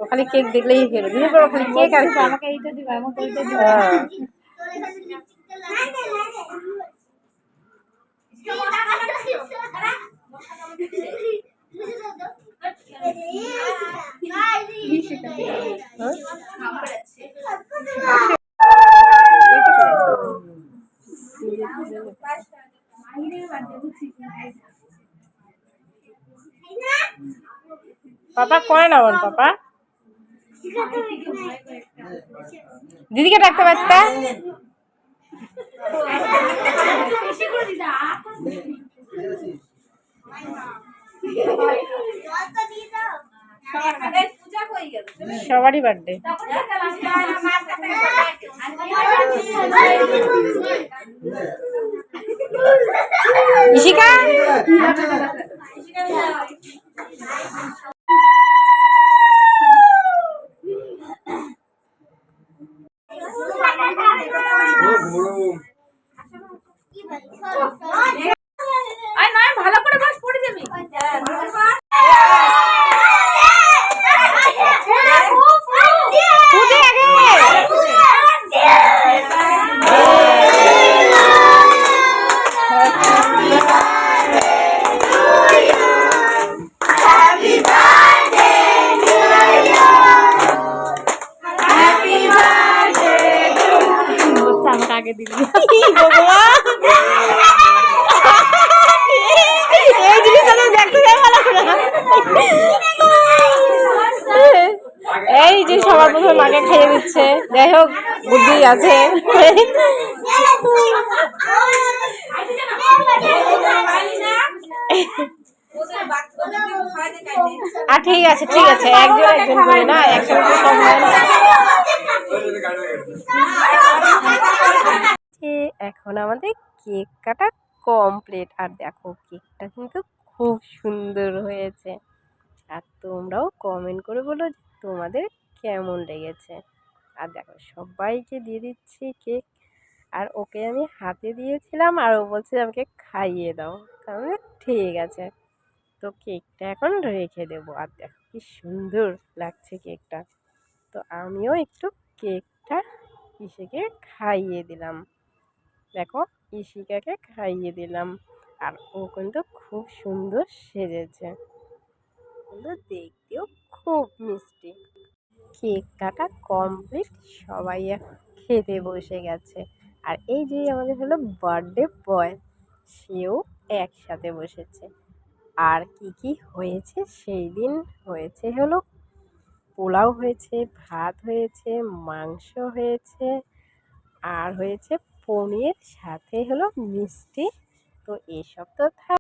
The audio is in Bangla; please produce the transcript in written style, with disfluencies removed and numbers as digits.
খালি কেক দেখলেই খেলো, দিদি বড় খালি কেক আর আমাকে এইটা দিবা, আমাকে এইটা দিবা। পাপা করে না বল, পাপা দিদিকে ডাকতে পারতা। সবারই বার্থডে। ইশিকা ভালো করে বাস পড়ে যাবি। আগে দিবি এই যে সবার প্রথমে মাকে খেয়ে দিচ্ছে, যাই হোক বুদ্ধি আছে। ঠিক আছে ঠিক আছে, একজন একজন করে না, একসাথে সব হয় না। এখন আমাদের কেক কাটা কমপ্লিট, আর দেখো কেকটা কিন্তু খুব সুন্দর হয়েছে। আর তোমরাও কমেন্ট করে বলো তোমাদের কেমন লেগেছে। আর দেখো সবাইকে দিয়ে দিচ্ছি কেক, আর ওকে আমি হাতে দিয়েছিলাম আর ও বলছে আমাকে খাইয়ে দাও, তাহলে ঠিক আছে। তো কেকটা এখন রেখে দেবো। আর দেখো কি সুন্দর লাগছে কেকটা। তো আমিও একটু কেকটা ইশিকে খাইয়ে দিলাম। দেখো ইশিকাকে খাইয়ে দিলাম, আর ও কিন্তু খুব সুন্দর সেজেছে, কিন্তু দেখতেও খুব মিষ্টি। কেক কাটা কমপ্লিট, সবাই এখন খেতে বসে গেছে। আর এই যে আমাদের হলো বার্থডে বয়, সেও একসাথে বসেছে। আর কি কি হয়েছে সেই দিন, হয়েছে হলো পোলাও হয়েছে, ভাত হয়েছে, মাংস হয়েছে, আর হয়েছে পনির, সাথে হলো মিষ্টি। তো এসব তো